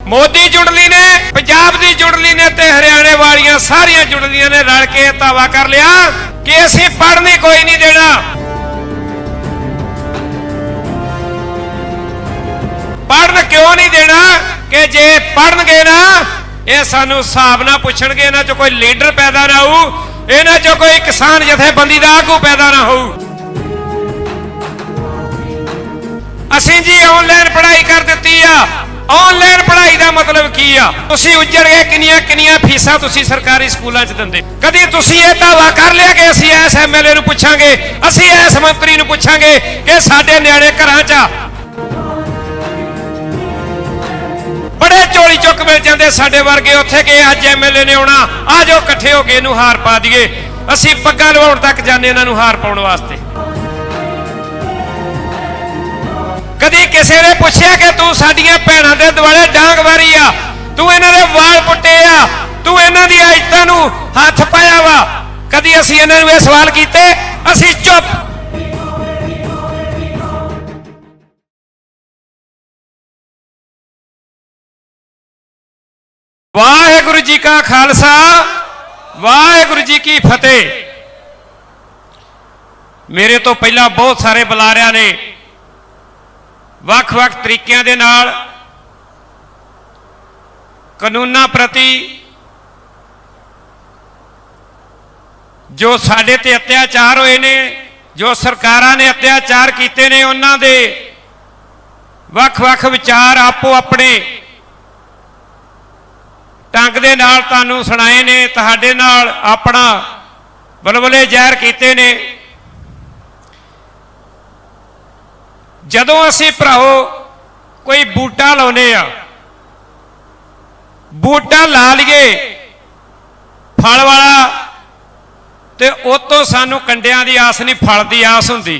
मोदी जुड़ली ने, पंजाब दी जुड़ली ने ते हरियाणे वालियां सारियां जुड़लियां ने रल के दावा कर लिया कि असीं पढ़ने कोई नहीं देना। पढ़न क्यों नहीं देना कि जे पढ़नगे ना ये सानू हिसाब ना पुछणगे, इन्हां चों कोई लीडर पैदा ना हो, इन्हां चों कोई किसान जथेबंदी दा आगू पैदा ना हो। असीं जी ऑनलाइन पढ़ाई कर दित्ती आ। ऑनलाइन पढ़ाई का मतलब की आ? तुसीं उजड़ गए किन्नियां किन्नियां फीसां तुसीं सरकारी स्कूलों च दिंदे। कदी तुसीं ये दावा कर लिया कि असीं इस MLA नूं पुछांगे, असीं इस मंत्री नूं पुछांगे कि साडे नियाणे घरां च बड़े चोली चुक मिल जाते साडे वर्गे उत्थे कि अज MLA ने आउणा, आ जाओ इकट्ठे हो के इहनूं हार पा दईए। असीं पग्गां लवाउण तक जाने इन्हां नूं हार पाउण वास्ते। कदी किसी ने पूछया कि तू साडियां भैणां दे दुआले डांग वारी आ, तू इन्हां दे वाल पुट्टे आ, तू इन्हां दी इज्जतां नूं हत्थ पाया वा? कदी असीं इन्हां नूं इह सवाल कीते? असीं चुप। वाहिगुरू जी का खालसा, वाहिगुरू जी की फतेह। मेरे तो पहला बहुत सारे बुलारियां ने ਵੱਖ-ਵੱਖ तरीकों के नाल कानूनां प्रति जो साडे ते अत्याचार होए ने, जो सरकारां ने अत्याचार कीते ने, उन्हां दे ਵੱਖ-ਵੱਖ विचार आपो अपने ढंग दे नाल तुहानूं सुणाए ने, तुहाडे नाल अपना बलबले ज़ाहिर कीते ने। जदों असीं भराओ कोई बूटा लाउने आ, बूटा ला लीए फल वाला ते उतों सानू कंडियां दी आस नहीं, फल दी आस हुंदी।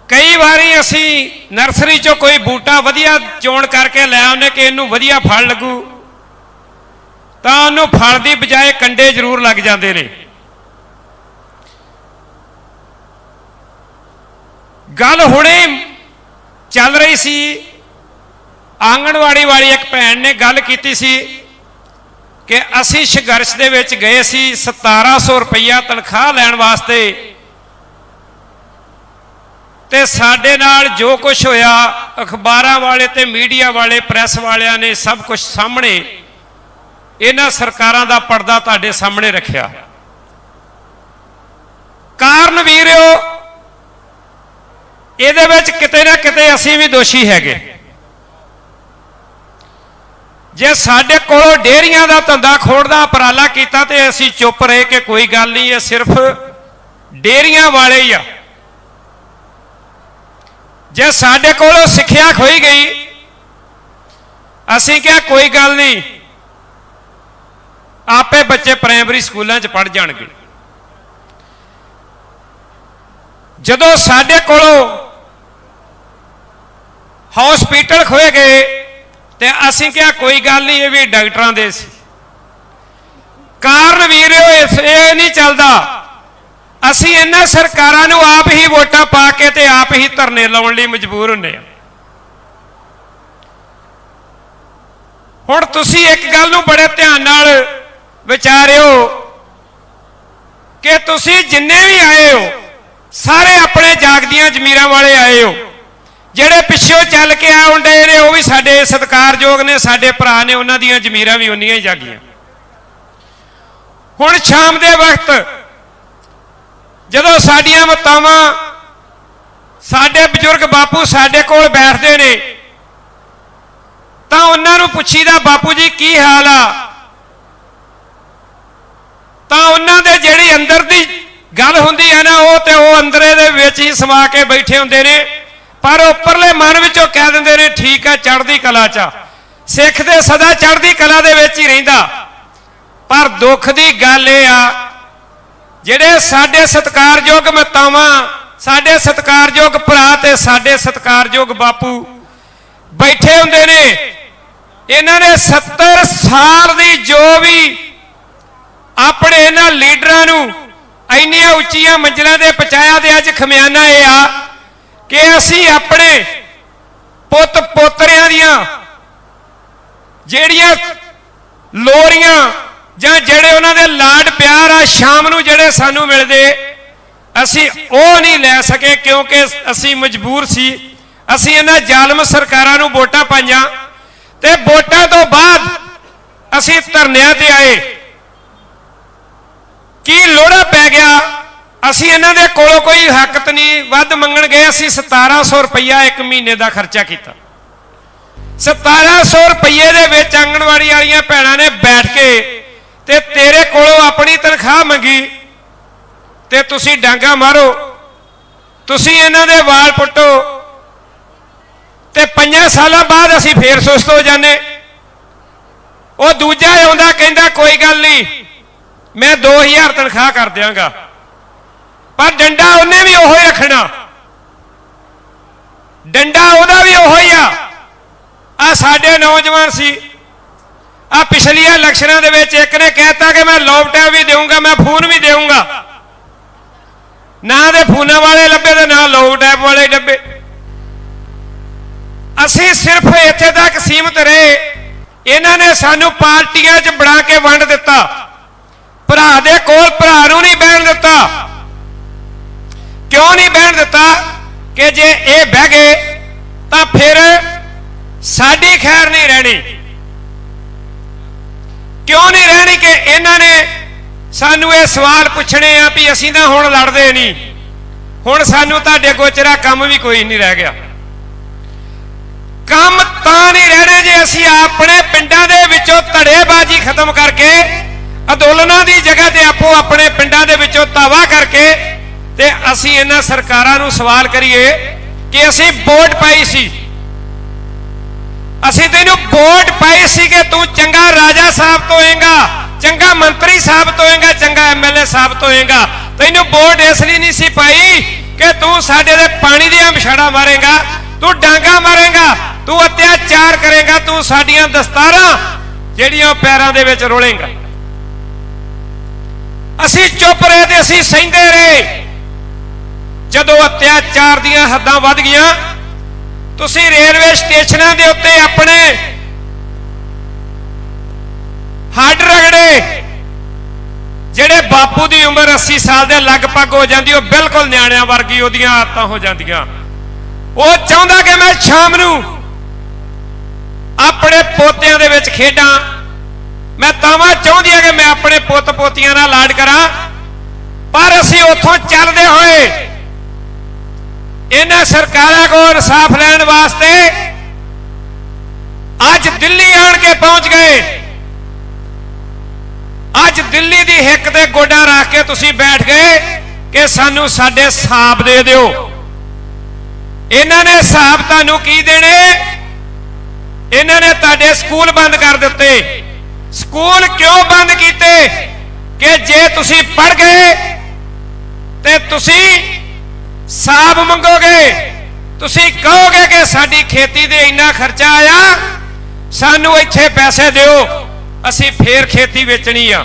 कई बारी असीं नर्सरी चों कोई बूटा वधिया चोण करके लै आउने कि इनू वधिया फल लगू, तां उहनूं फल दी बजाए कंडे जरूर लग जांदे ने। गल हुणे चल रही सी, आंगणवाड़ी वाली एक भैन ने गल कीती सी कि असीं संघर्ष दे विच गए सी 1700 रुपया तनख्वाह लैण वास्ते, ते साडे नाल जो कुछ होया अखबारां वाले ते मीडिया वाले प्रैस वालियां ने सब कुछ सामने इन्हां सरकारां दा पर्दा तुहाडे सामने रखिया। कारण वीरो ਇਹਦੇ ਵਿੱਚ ਕਿਤੇ ਨਾ ਕਿਤੇ ਅਸੀਂ ਵੀ ਦੋਸ਼ੀ ਹੈਗੇ। ਜੇ ਸਾਡੇ ਕੋਲੋਂ ਡੇਰੀਆਂ ਦਾ ਧੰਦਾ ਖੋਣ ਦਾ ਉਪਰਾਲਾ ਕੀਤਾ ਤੇ ਅਸੀਂ ਚੁੱਪ ਰਹੇ ਕਿ ਕੋਈ ਗੱਲ ਨਹੀਂ, ਇਹ ਸਿਰਫ ਡੇਰੀਆਂ ਵਾਲੇ ਹੀ ਆ। ਜੇ ਸਾਡੇ ਕੋਲੋਂ ਸਿੱਖਿਆ ਖੋਈ ਗਈ, ਅਸੀਂ ਕਿਹਾ ਕੋਈ ਗੱਲ ਨਹੀਂ, ਆਪੇ ਬੱਚੇ ਪ੍ਰਾਇਮਰੀ ਸਕੂਲਾਂ 'ਚ ਪੜ੍ਹ ਜਾਣਗੇ। ਜਦੋਂ ਸਾਡੇ ਕੋਲੋਂ हॉस्पिटल खोए गए तो असीं क्या कोई गल नहीं, ये भी डॉक्टरां दे सी। कारण वीरो ये नहीं चलता, असीं इन्हां सरकारां नूं आप ही वोटां पा के ते आप ही धरने लाउण लई मजबूर हुंदे आ। हुण तुसीं एक गल नूं बड़े ध्यान नाल विचारिओ कि तुसीं जिन्ने भी आए हो सारे अपने जागदियां जमीरां वाले आए हो। ਜਿਹੜੇ ਪਿੱਛੋਂ ਚੱਲ ਕੇ ਆਉਣ ਡੇ ਨੇ ਉਹ ਵੀ ਸਾਡੇ ਸਤਿਕਾਰਯੋਗ ਨੇ, ਸਾਡੇ ਭਰਾ ਨੇ, ਉਹਨਾਂ ਦੀਆਂ ਜ਼ਮੀਰਾਂ ਵੀ ਉਨੀਆਂ ਹੀ ਜਾਗੀਆਂ। ਹੁਣ ਸ਼ਾਮ ਦੇ ਵਕਤ ਜਦੋਂ ਸਾਡੀਆਂ ਮਾਤਾਵਾਂ, ਸਾਡੇ ਬਜ਼ੁਰਗ ਬਾਪੂ ਸਾਡੇ ਕੋਲ ਬੈਠਦੇ ਨੇ ਤਾਂ ਉਹਨਾਂ ਨੂੰ ਪੁੱਛੀਦਾ, ਬਾਪੂ ਜੀ ਕੀ ਹਾਲ ਆ? ਤਾਂ ਉਹਨਾਂ ਦੇ ਜਿਹੜੀ ਅੰਦਰ ਦੀ ਗੱਲ ਹੁੰਦੀ ਹੈ ਨਾ, ਉਹ ਤੇ ਉਹ ਅੰਦਰੇ ਦੇ ਵਿੱਚ ਹੀ ਸਮਾ ਕੇ ਬੈਠੇ ਹੁੰਦੇ ਨੇ, पर उपरले मन विचों कह दिंदे ने ठीक है चढ़दी कला च, सिख दे सदा चढ़दी कला दे विच ही रहिंदा। पर दुख दी गल इह आ जिहड़े साडे सत्कारयोग मातावां, साडे सत्कारयोग भरा ते साडे सत्कारयोग बापू बैठे हुंदे ने, इन्हां ने 70 साल दी जो भी अपने इन्हां लीडरां नूं ਇੰਨੀਆਂ ਉੱਚੀਆਂ ਮੰਜ਼ਿਲਾਂ ਤੇ ਪਹੁੰਚਾਇਆ। ਤੇ ਅੱਜ ਖਮਿਆਨਾ ਇਹ ਆ कि असी अपने ਪੁੱਤ ਪੋਤਰਿਆਂ ਦੀਆਂ ਜਿਹੜੀਆਂ ਲੋਰੀਆਂ ਜਾਂ ਜਿਹੜੇ ਉਹਨਾਂ ਦੇ ਲਾਡ ਪਿਆਰ ਆ ਸ਼ਾਮ ਨੂੰ ਜਿਹੜੇ ਸਾਨੂੰ ਮਿਲਦੇ ਅਸੀਂ ਉਹ ਨਹੀਂ ਲੈ ਸਕੇ ਕਿਉਂਕਿ ਅਸੀਂ ਮਜਬੂਰ ਸੀ। ਅਸੀਂ ਇਹਨਾਂ ਜ਼ਾਲਮ ਸਰਕਾਰਾਂ ਨੂੰ ਵੋਟਾਂ ਪਾਈਆਂ ਤੇ ਵੋਟਾਂ ਤੋਂ ਬਾਅਦ ਅਸੀਂ ਧਰਨਿਆਂ ਤੇ ਆਏ। ਕੀ ਲੋੜਾ ਪੈ ਗਿਆ? ਅਸੀਂ ਇਹਨਾਂ ਦੇ ਕੋਲੋਂ ਕੋਈ ਹੱਕ ਨਹੀਂ ਵੱਧ ਮੰਗਣ ਗਏ। ਅਸੀਂ 1700 ਰੁਪਈਆ ਇੱਕ ਮਹੀਨੇ ਦਾ ਖਰਚਾ ਕੀਤਾ। 1700 ਰੁਪਈਏ ਦੇ ਵਿੱਚ ਆਂਗਣਵਾੜੀ ਵਾਲੀਆਂ ਭੈਣਾਂ ਨੇ ਬੈਠ ਕੇ ਤੇ ਤੇਰੇ ਕੋਲੋਂ ਆਪਣੀ ਤਨਖਾਹ ਮੰਗੀ ਤੇ ਤੁਸੀਂ ਡਾਂਗਾ ਮਾਰੋ, ਤੁਸੀਂ ਇਹਨਾਂ ਦੇ ਵਾਲ ਪੁੱਟੋ ਤੇ 5 ਸਾਲਾਂ ਬਾਅਦ ਅਸੀਂ ਫੇਰ ਸੁਸਤ ਹੋ ਜਾਂਦੇ। ਉਹ ਦੂਜਾ ਆਉਂਦਾ ਕਹਿੰਦਾ ਕੋਈ ਗੱਲ ਨਹੀਂ ਮੈਂ 2000 ਤਨਖਾਹ ਕਰ ਦਿਆਂਗਾ, ਪਰ ਡੰਡਾ ਉਹਨੇ ਵੀ ਉਹੋ ਹੀ ਰੱਖਣਾ, ਡੰਡਾ ਉਹਦਾ ਵੀ ਉਹੋ ਹੀ ਆ ਸਾਡੇ ਨੌਜਵਾਨ ਸੀ। ਆ ਪਿਛਲੀਆਂ ਇਲੈਕਸ਼ਨਾਂ ਦੇ ਵਿੱਚ ਇੱਕ ਨੇ ਕਹਿਤਾ ਕਿ ਮੈਂ ਲੈਪਟਾਪ ਵੀ ਦੇਵਾਂਗਾ, ਮੈਂ ਫੋਨ ਵੀ ਦੇਵਾਂਗਾ। ਨਾ ਦੇ ਫੋਨਾਂ ਵਾਲੇ ਲੱਭੇ ਤੇ ਨਾ ਲੈਪਟਾਪ ਵਾਲੇ ਲੱਭੇ। ਅਸੀਂ ਸਿਰਫ ਇੱਥੇ ਤੱਕ ਸੀਮਤ ਰਹੇ। ਇਹਨਾਂ ਨੇ ਸਾਨੂੰ ਪਾਰਟੀਆਂ 'ਚ ਬਣਾ ਕੇ ਵੰਡ ਦਿੱਤਾ। ਭਰਾ ਦੇ ਕੋਲ ਭਰਾ ਨੂੰ ਨਹੀਂ ਬਹਿਣ ਦਿੱਤਾ। ਕਿਉਂ ਨਹੀਂ ਬਹਿਣ ਦਿੱਤਾ? ਕਿ ਜੇ ਇਹ ਬਹਿ ਗਏ ਤਾਂ ਫਿਰ ਸਾਡੀ ਖੈਰ ਨਹੀਂ ਰਹਿਣੀ। ਕਿਉਂ ਨਹੀਂ ਰਹਿਣੀ? ਕਿ ਇਹਨਾਂ ਨੇ ਸਾਨੂੰ ਇਹ ਸਵਾਲ ਪੁੱਛਣੇ ਆ ਵੀ ਅਸੀਂ ਤਾਂ ਹੁਣ ਲੜਦੇ ਨਹੀਂ, ਹੁਣ ਸਾਨੂੰ ਤੁਹਾਡੇ ਗੋਚਰਾ ਕੰਮ ਵੀ ਕੋਈ ਨਹੀਂ ਰਹਿ ਗਿਆ। ਕੰਮ ਤਾਂ ਨਹੀਂ ਰਹਿਣੇ ਜੇ ਅਸੀਂ ਆਪਣੇ ਪਿੰਡਾਂ ਦੇ ਵਿੱਚੋਂ ਧੜੇਬਾਜ਼ੀ ਖਤਮ ਕਰਕੇ ਅੰਦੋਲਨਾਂ ਦੀ ਜਗ੍ਹਾ ਤੇ ਆਪੋ ਆਪਣੇ ਪਿੰਡਾਂ ਦੇ ਵਿੱਚੋਂ ਤਾਵਾ ਕਰਕੇ ਤੇ ਅਸੀਂ ਇਹਨਾਂ ਸਰਕਾਰਾਂ ਨੂੰ ਸਵਾਲ ਕਰੀਏ ਕਿ ਅਸੀਂ ਵੋਟ ਪਾਈ ਸੀ, ਅਸੀਂ ਤੈਨੂੰ ਵੋਟ ਪਾਈ ਸੀ ਕਿ ਤੂੰ ਚੰਗਾ ਰਾਜਾ ਸਾਬਤ ਹੋਏਗਾ, ਚੰਗਾ ਮੰਤਰੀ ਸਾਬਤ ਹੋਏਗਾ, ਚੰਗਾ ਐਮਐਲਏ ਸਾਬਤ ਹੋਏਗਾ। ਤੈਨੂੰ ਵੋਟ ਇਸ ਲਈ ਨਹੀਂ ਸੀ ਪਾਈ ਕਿ ਤੂੰ ਸਾਡੇ ਦੇ ਪਾਣੀ ਦੀਆਂ ਵਿਛਾੜਾ ਮਾਰੇਗਾ, ਤੂੰ ਡਾਂਗਾ ਮਾਰੇਗਾ, ਤੂੰ ਅਤਿਆਚਾਰ ਕਰੇਗਾ, ਤੂੰ ਸਾਡੀਆਂ ਦਸਤਾਰਾਂ ਜਿਹੜੀਆਂ ਪੈਰਾਂ ਦੇ ਵਿੱਚ ਰੋਲੇਗਾ। ਅਸੀਂ ਚੁੱਪ ਰਹੇ ਤੇ ਅਸੀਂ ਸਹਿੰਦੇ ਰਹੇ। ਜਦੋਂ ਅਤਿਆਚਾਰ ਦੀਆਂ ਹੱਦਾਂ ਵੱਧ ਗਈਆਂ, ਤੁਸੀਂ ਰੇਲਵੇ ਸਟੇਸ਼ਨਾਂ ਦੇ ਉੱਤੇ ਆਪਣੇ ਹੱਡ ਰਗੜੇ, ਜਿਹੜੇ ਬਾਪੂ ਦੀ ਉਮਰ 80 ਸਾਲ ਦੇ ਲਗਭਗ ਹੋ ਜਾਂਦੀ, ਉਹ ਬਿਲਕੁਲ ਨਿਆਣਿਆਂ ਵਰਗੀ ਉਹਦੀਆਂ ਆਦਤਾਂ ਹੋ ਜਾਂਦੀਆਂ। ਉਹ ਚਾਹੁੰਦਾ ਕਿ ਮੈਂ ਸ਼ਾਮ ਨੂੰ ਆਪਣੇ ਪੋਤਿਆਂ ਦੇ ਵਿੱਚ ਖੇਡਾਂ, ਮੈਂ ਤਾਵਾਂ ਚਾਹੁੰਦੀ ਆ ਕਿ ਮੈਂ ਆਪਣੇ ਪੁੱਤ ਪੋਤੀਆਂ ਨਾਲ ਲਾਡ ਕਰਾਂ। ਪਰ ਅਸੀਂ ਉੱਥੋਂ ਚੱਲਦੇ ਹੋਏ ਇਹਨਾਂ ਸਰਕਾਰਾਂ ਕੋਲ ਇਨਸਾਫ ਲੈਣ ਵਾਸਤੇ ਅੱਜ ਦਿੱਲੀ ਆਣ ਕੇ ਪਹੁੰਚ ਗਏ। ਅੱਜ ਦਿੱਲੀ ਦੀ ਹਿੱਕ ਤੇ ਗੋਡਾ ਰੱਖ ਕੇ ਤੁਸੀਂ ਬੈਠ ਗਏ ਕਿ ਸਾਨੂੰ ਸਾਡੇ ਹਿਸਾਬ ਦੇ ਦਿਓ। ਇਹਨਾਂ ਨੇ ਹਿਸਾਬ ਤੁਹਾਨੂੰ ਕੀ ਦੇਣੇ? ਇਹਨਾਂ ਨੇ ਤੁਹਾਡੇ ਸਕੂਲ ਬੰਦ ਕਰ ਦਿੱਤੇ। ਸਕੂਲ ਕਿਉਂ ਬੰਦ ਕੀਤੇ? ਕਿ ਜੇ ਤੁਸੀਂ ਪੜ੍ਹ ਗਏ ਤੇ ਤੁਸੀਂ ਹਿਸਾਬ ਮੰਗੋਗੇ, ਤੁਸੀਂ ਕਹੋਗੇ ਕਿ ਸਾਡੀ ਖੇਤੀ ਦੇ ਇੰਨਾ ਖਰਚਾ ਆਇਆ, ਸਾਨੂੰ ਇੱਥੇ ਪੈਸੇ ਦਿਓ, ਅਸੀਂ ਫੇਰ ਖੇਤੀ ਵੇਚਣੀ ਆ,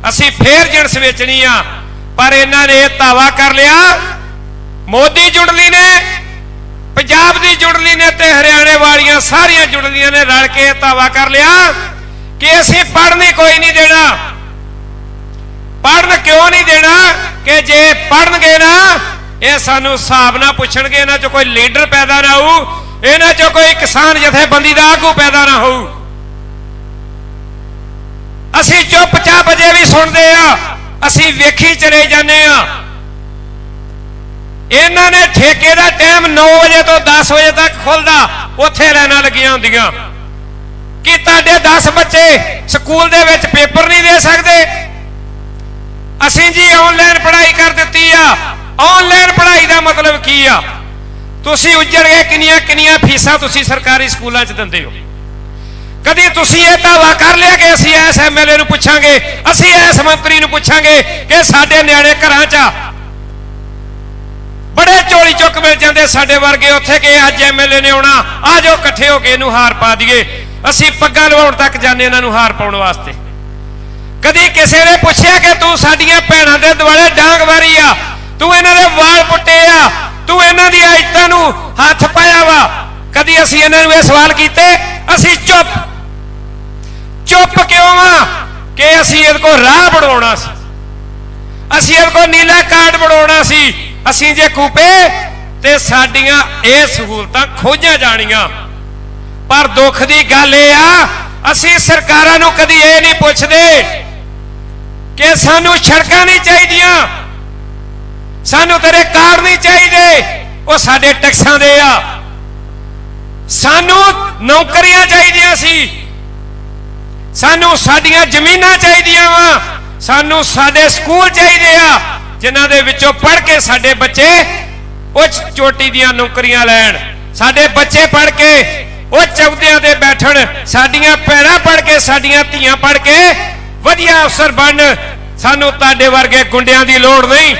ਅਸੀਂ ਫੇਰ ਜਿਣਸ ਵੇਚਣੀ ਆ। ਪਰ ਇਹਨਾਂ ਨੇ ਇਹ ਦਾਅਵਾ ਕਰ ਲਿਆ, ਮੋਦੀ ਜੁੜਲੀ ਨੇ, ਪੰਜਾਬ ਦੀ ਜੁੜਲੀ ਨੇ ਤੇ ਹਰਿਆਣੇ ਵਾਲੀਆਂ ਸਾਰੀਆਂ ਜੁੜਲੀਆਂ ਨੇ ਰਲ ਕੇ ਇਹ ਦਾਅਵਾ ਕਰ ਲਿਆ ਕਿ ਅਸੀਂ ਪੜ੍ਹਨੀ ਕੋਈ ਨਹੀਂ ਦੇਣਾ। ਪੜ੍ਹਨ ਕਿਉਂ ਨਹੀਂ ਦੇਣਾ? ਕਿ ਜੇ ਪੜ੍ਹਨਗੇ ਨਾ ਇਹ ਸਾਨੂੰ ਹਿਸਾਬ ਨਾ ਪੁੱਛਣਗੇ, ਇਹਨਾਂ ਚੋਂ ਕੋਈ ਲੀਡਰ ਪੈਦਾ ਨਾ ਹੋਊ, ਇਹਨਾਂ ਚੋਂ ਕੋਈ ਕਿਸਾਨ ਜਥੇਬੰਦੀ ਦਾ ਆਗੂ ਪੈਦਾ ਨਾ ਹੋਊ। ਅਸੀਂ ਚੁੱਪਚਾਪ ਅਜੇ ਵੀ ਸੁਣਦੇ ਆ, ਅਸੀਂ ਵੇਖੀ ਚਲੇ ਜਾਂਦੇ ਆ। ਇਹਨਾਂ ਨੇ ਠੇਕੇ ਦਾ ਟਾਈਮ 9 ਵਜੇ ਤੋਂ 10 ਵਜੇ ਤੱਕ ਖੁੱਲਦਾ, ਉੱਥੇ ਲਾਈਨਾਂ ਲੱਗੀਆਂ ਹੁੰਦੀਆਂ ਕਿ ਤੁਹਾਡੇ 10 ਬੱਚੇ ਸਕੂਲ ਦੇ ਵਿੱਚ ਪੇਪਰ ਨਹੀਂ ਦੇ ਸਕਦੇ। ਅਸੀਂ ਜੀ ਆਨਲਾਈਨ ਪੜ੍ਹਾਈ ਕਰ ਦਿੱਤੀ ਆ। ਆਨਲਾਈਨ ਪੜ੍ਹਾਈ ਦਾ ਮਤਲਬ ਕੀ ਆ? ਤੁਸੀਂ ਉੱਜੜ ਗਏ ਕਿੰਨੀਆਂ ਕਿੰਨੀਆਂ ਫੀਸਾਂ ਤੁਸੀਂ ਸਰਕਾਰੀ ਸਕੂਲਾਂ 'ਚ ਦਿੰਦੇ ਹੋ। ਕਦੀ ਤੁਸੀਂ ਇਹ ਦਾਅਵਾ ਕਰ ਲਿਆ ਕਿ ਅਸੀਂ ਇਸ ਐਮਐਲਏ ਨੂੰ ਪੁੱਛਾਂਗੇ, ਅਸੀਂ ਇਸ ਮੰਤਰੀ ਨੂੰ ਪੁੱਛਾਂਗੇ ਕਿ ਸਾਡੇ ਨਿਆਣੇ ਘਰਾਂ 'ਚ ਬੜੇ ਝੋਲੀ ਚੁੱਕ ਮਿਲ ਜਾਂਦੇ ਸਾਡੇ ਵਰਗੇ ਉੱਥੇ ਕਿ ਅੱਜ ਐਮਐਲਏ ਨੇ ਆਉਣਾ, ਆ ਜਾਓ ਇਕੱਠੇ ਹੋ ਕੇ ਇਹਨੂੰ ਹਾਰ ਪਾ ਦਈਏ। ਅਸੀਂ ਪੱਗਾਂ ਲਵਾਉਣ ਤੱਕ ਜਾਂਦੇ ਇਹਨਾਂ ਨੂੰ ਹਾਰ ਪਾਉਣ ਵਾਸਤੇ। ਕਦੀ ਕਿਸੇ ਨੇ ਪੁੱਛਿਆ ਕਿ ਤੂੰ ਸਾਡੀਆਂ ਭੈਣਾਂ ਦੇ ਦੁਆਲੇ ਡਾਂਗ ਵਾਰੀ ਆ, ਤੂੰ ਇਹਨਾਂ ਦੇ ਵਾਲ ਪੁੱਟੇ ਆ, ਤੂੰ ਇਹਨਾਂ ਦੀ ਇੱਜ਼ਤਾਂ ਨੂੰ ਹੱਥ ਪਾਇਆ ਵਾ? कदी असीं इन्हां नूं इह सवाल कीते? असीं चुप क्यों आ कि असीं इहदे कोल राह बनवाउणा सी, असीं इहदे कोल नीला कार्ड बनवाउणा सी। असीं जे कूपे ते साडीआं इह सहूलतां खोहियां जाणीआं। पर दुख दी गल इह आ असीं सरकारां नूं कदी इह नहीं पुछदे कि सानूं सड़कां नहीं चाहीदियां, सानूं तेरे कार्ड नहीं चाहिए, वो साडे टैक्सां दे आ। सानूं नौकरियां चाहिदियां सी, सानूं साडीआं ज़मीनां चाहिदियां वा, सानूं साडे स्कूल चाहिए आ जिन्हां दे विचों पढ़ के साडे बच्चे उच्च चोटी दीआं नौकरियां लैण, साडे बच्चे पढ़ के ਉਹ ਚੌਧਿਆਂ ਤੇ ਬੈਠਣ, ਸਾਡੀਆਂ ਭੈਣਾਂ ਪੜ ਕੇ, ਸਾਡੀਆਂ ਧੀਆਂ ਪੜ ਕੇ ਵਧੀਆ ਅਫਸਰ ਬਣ। ਸਾਨੂੰ ਤੁਹਾਡੇ ਵਰਗੇ ਗੁੰਡਿਆਂ ਦੀ ਲੋੜ ਨਹੀਂ।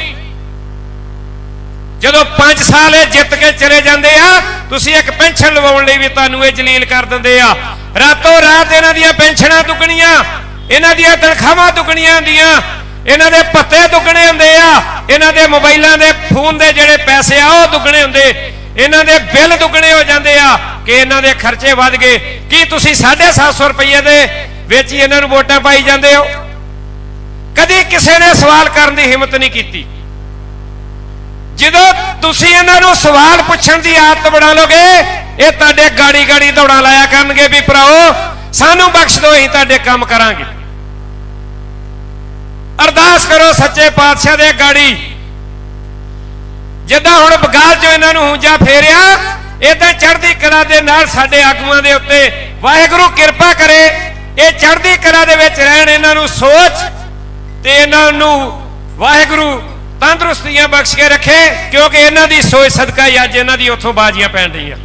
ਜਦੋਂ 5 ਸਾਲ ਇਹ ਜਿੱਤ ਕੇ ਚਲੇ ਜਾਂਦੇ ਆ, ਤੁਸੀਂ ਇੱਕ ਪੈਨਸ਼ਨ ਲਵਾਉਣ ਲਈ ਵੀ ਤੁਹਾਨੂੰ ਇਹ ਜਲੀਲ ਕਰ ਦਿੰਦੇ ਆ। ਰਾਤੋਂ ਰਾਤ ਇਹਨਾਂ ਦੀਆਂ ਪੈਨਸ਼ਨਾਂ ਦੁੱਗਣੀਆਂ, ਇਹਨਾਂ ਦੀਆਂ ਤਨਖਾਹਾਂ ਦੁੱਗਣੀਆਂ ਹੁੰਦੀਆਂ, ਇਹਨਾਂ ਦੇ ਭੱਤੇ ਦੁੱਗਣੇ ਹੁੰਦੇ ਆ, ਇਹਨਾਂ ਦੇ ਮੋਬਾਈਲਾਂ ਦੇ ਫੋਨ ਦੇ ਜਿਹੜੇ ਪੈਸੇ ਆ ਉਹ ਦੁੱਗਣੇ ਹੁੰਦੇ, ਇਹਨਾਂ ਦੇ ਬਿੱਲ ਦੁੱਗਣੇ ਹੋ ਜਾਂਦੇ ਆ ਕਿ ਇਹਨਾਂ ਦੇ ਖਰਚੇ ਵੱਧ ਗਏ। ਕੀ ਤੁਸੀਂ 750 ਰੁਪਏ ਦੇ ਵਿੱਚ ਹੀ ਇਹਨਾਂ ਨੂੰ ਵੋਟਾਂ ਪਾਈ ਜਾਂਦੇ ਹੋ? ਕਦੀ ਕਿਸੇ ਨੇ ਸਵਾਲ ਕਰਨ ਦੀ ਹਿੰਮਤ ਨਹੀਂ ਕੀਤੀ। ਜਦੋਂ ਤੁਸੀਂ ਇਹਨਾਂ ਨੂੰ ਸਵਾਲ ਪੁੱਛਣ ਦੀ ਆਦਤ ਬਣਾ ਲੋਗੇ, ਇਹ ਤੁਹਾਡੇ ਗਾੜੀ ਗਾੜੀ ਦੌੜਾਂ ਲਾਇਆ ਕਰਨਗੇ ਵੀ ਭਰਾਓ ਸਾਨੂੰ ਬਖਸ਼ ਦਿਓ, ਅਸੀਂ ਤੁਹਾਡੇ ਕੰਮ ਕਰਾਂਗੇ। ਅਰਦਾਸ ਕਰੋ ਸੱਚੇ ਪਾਤਸ਼ਾਹ ਦੇ ਗਾੜੀ, ਜਿੱਦਾਂ ਹੁਣ ਬਗਾਲ ਚੋਂ ਇਹਨਾਂ ਨੂੰ ਹੁੰਜਾ ਫੇਰਿਆ, ਇਦਾਂ ਚੜ੍ਹਦੀ ਕਲਾ ਦੇ ਨਾਲ ਸਾਡੇ ਆਗੂਆਂ ਦੇ ਉੱਤੇ ਵਾਹਿਗੁਰੂ ਕਿਰਪਾ ਕਰੇ, ਇਹ ਚੜ੍ਹਦੀ ਕਲਾ ਦੇ ਵਿੱਚ ਰਹਿਣ, ਇਹਨਾਂ ਨੂੰ ਸੋਚ ਤੇ ਇਹਨਾਂ ਨੂੰ ਵਾਹਿਗੁਰੂ ਤੰਦਰੁਸਤੀਆਂ ਬਖਸ਼ ਕੇ ਰੱਖੇ, ਕਿਉਂਕਿ ਇਹਨਾਂ ਦੀ ਸੋਚ ਸਦਕਾ ਹੀ ਅੱਜ ਇਹਨਾਂ ਦੀ ਉੱਥੋਂ ਬਾਜ਼ੀਆਂ ਪੈਣ ਰਹੀਆਂ।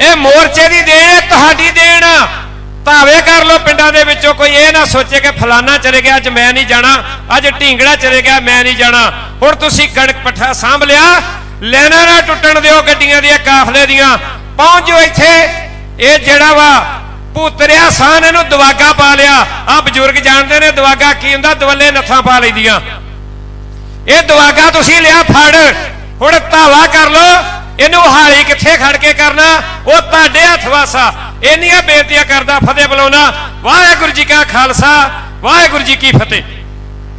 ਇਹ ਮੋਰਚੇ ਦੀ ਦੇਣ ਹੈ, ਤੁਹਾਡੀ ਦੇਣ ਆ। ਭਾਵੇਂ ਕਰ ਲੋ ਪਿੰਡਾਂ ਦੇ ਵਿੱਚੋਂ, ਕੋਈ ਇਹ ਨਾ ਸੋਚੇ ਕਿ ਫਲਾਨਾ ਚਲੇ ਗਿਆ ਅੱਜ ਮੈਂ ਨਹੀਂ ਜਾਣਾ, ਅੱਜ ਢੀਂਗੜਾ ਚਲੇ ਗਿਆ ਮੈਂ ਨਹੀਂ ਜਾਣਾ। ਹੁਣ ਤੁਸੀਂ ਕਣਕ ਪੱਠਾ ਸਾਂਭ ਲਿਆ, ਲੈਣਾ ਨਾ ਟੁੱਟਣ ਦਿਓ ਗੱਡੀਆਂ ਦੀਆਂ, ਕਾਫਲੇ ਦੀਆਂ। ਪਹੁੰਚ ਜਾਓ ਇੱਥੇ। ਇਹ ਜਿਹੜਾ ਵਾ ਭੂਤਰਿਆ ਸਾਨ, ਇਹਨੂੰ ਦਵਾਗਾ ਪਾ ਲਿਆ। ਆ ਬਜ਼ੁਰਗ ਜਾਣਦੇ ਨੇ ਦਵਾਗਾ ਕੀ ਹੁੰਦਾ, ਦਵੱਲੇ ਨੱਥਾਂ ਪਾ ਲਈਦੀਆਂ। ਇਹ ਦਵਾਗਾ ਤੁਸੀਂ ਲਿਆ ਫੜ, ਹੁਣ ਧਾਵਾ ਕਰ ਲੋ। ਇਹਨੂੰ ਹਾਲੀ ਕਿੱਥੇ ਖੜ ਕੇ ਕਰਨਾ ਉਹ ਤੁਹਾਡੇ ਹੱਥ ਵਾਸਾ। ਇੰਨੀਆਂ ਬੇਨਤੀਆਂ ਕਰਦਾ ਫਤਿਹ ਬੁਲਾਉਣਾ। ਵਾਹਿਗੁਰੂ ਜੀ ਕਾ ਖਾਲਸਾ, ਵਾਹਿਗੁਰੂ ਜੀ ਕੀ ਫਤਿਹ।